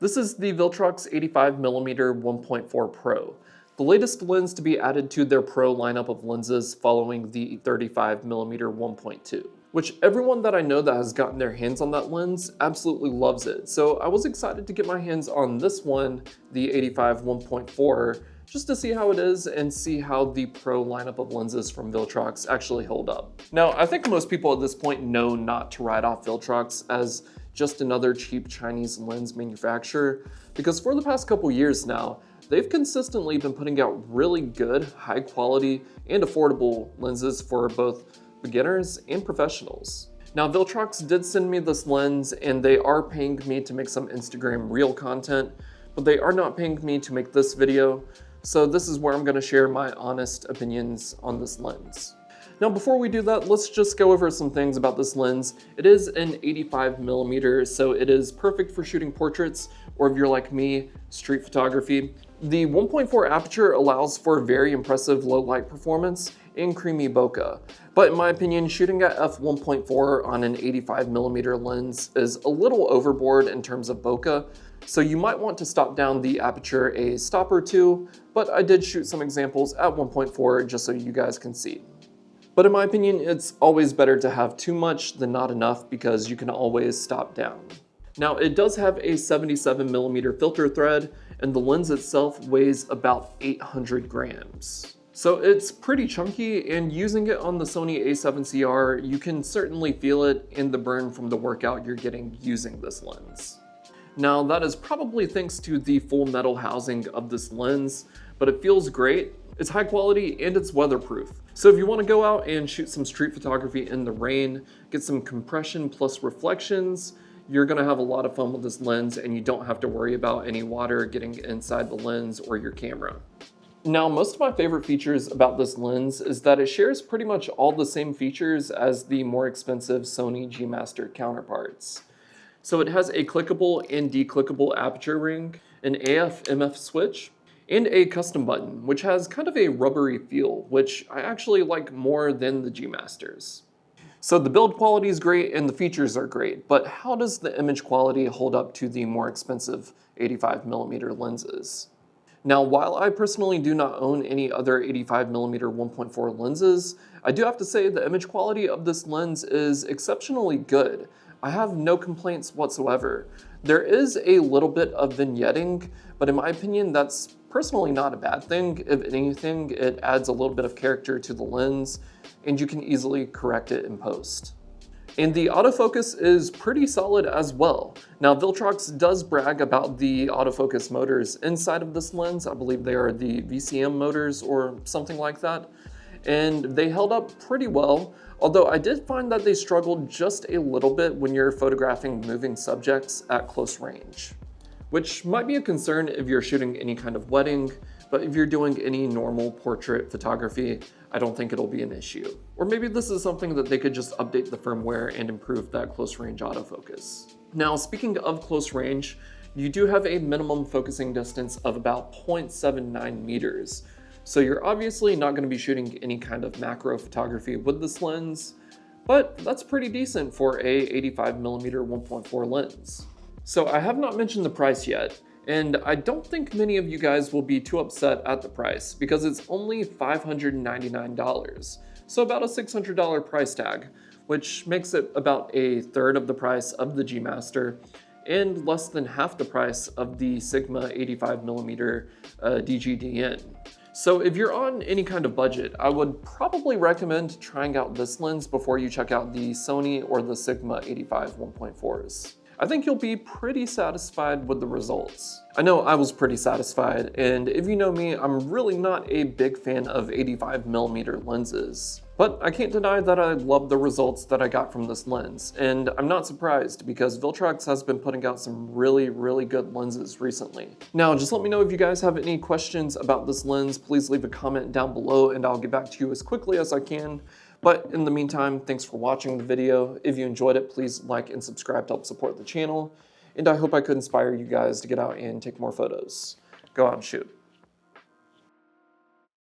This is the Viltrox 85mm 1.4 Pro, the latest lens to be added to their Pro lineup of lenses following the 35mm 1.2. Which everyone that I know that has gotten their hands on that lens absolutely loves it. So I was excited to get my hands on this one, the 85 1.4, just to see how it is and see how the Pro lineup of lenses from Viltrox actually hold up. Now, I think most people at this point know not to write off Viltrox as just another cheap Chinese lens manufacturer, because for the past couple years now, they've consistently been putting out really good, high quality, and affordable lenses for both beginners and professionals. Now, Viltrox did send me this lens and they are paying me to make some Instagram reel content, but they are not paying me to make this video. So this is where I'm gonna share my honest opinions on this lens. Now, before we do that, let's just go over some things about this lens. It is an 85mm, so it is perfect for shooting portraits, or if you're like me, street photography. The 1.4 aperture allows for very impressive low light performance and creamy bokeh. But in my opinion, shooting at f1.4 on an 85mm lens is a little overboard in terms of bokeh, so you might want to stop down the aperture a stop or two, but I did shoot some examples at 1.4 just so you guys can see. But in my opinion, it's always better to have too much than not enough because you can always stop down. Now, it does have a 77mm filter thread, and the lens itself weighs about 800 grams. So it's pretty chunky, and using it on the Sony a7CR, you can certainly feel it in the burn from the workout you're getting using this lens. Now, that is probably thanks to the full metal housing of this lens, but it feels great. It's high quality and it's weatherproof. So if you want to go out and shoot some street photography in the rain, get some compression plus reflections, you're going to have a lot of fun with this lens and you don't have to worry about any water getting inside the lens or your camera. Now, most of my favorite features about this lens is that it shares pretty much all the same features as the more expensive Sony G Master counterparts. So it has a clickable and declickable aperture ring, an AF/MF switch, and a custom button, which has kind of a rubbery feel, which I actually like more than the G Masters. So the build quality is great and the features are great, but how does the image quality hold up to the more expensive 85mm lenses? Now, while I personally do not own any other 85mm 1.4 lenses, I do have to say the image quality of this lens is exceptionally good. I have no complaints whatsoever. There is a little bit of vignetting, but in my opinion, that's personally not a bad thing. If anything, it adds a little bit of character to the lens, and you can easily correct it in post. And the autofocus is pretty solid as well. Now, Viltrox does brag about the autofocus motors inside of this lens. I believe they are the VCM motors or something like that. And they held up pretty well, although I did find that they struggled just a little bit when you're photographing moving subjects at close range, which might be a concern if you're shooting any kind of wedding, but if you're doing any normal portrait photography, I don't think it'll be an issue. Or maybe this is something that they could just update the firmware and improve that close range autofocus. Now, speaking of close range, you do have a minimum focusing distance of about 0.79 meters. So you're obviously not going to be shooting any kind of macro photography with this lens, but that's pretty decent for a 85mm 1.4 lens. So I have not mentioned the price yet, and I don't think many of you guys will be too upset at the price because it's only $599, so about a $600 price tag, which makes it about a third of the price of the G Master and less than half the price of the Sigma 85mm DGDN. So if you're on any kind of budget, I would probably recommend trying out this lens before you check out the Sony or the Sigma 85 1.4s. I think you'll be pretty satisfied with the results. I know I was pretty satisfied, and if you know me, I'm really not a big fan of 85mm lenses. But I can't deny that I love the results that I got from this lens, and I'm not surprised because Viltrox has been putting out some really good lenses recently. Now, just let me know if you guys have any questions about this lens. Please leave a comment down below and I'll get back to you as quickly as I can. But in the meantime, thanks for watching the video. If you enjoyed it, please like and subscribe to help support the channel. And I hope I could inspire you guys to get out and take more photos. Go out and shoot.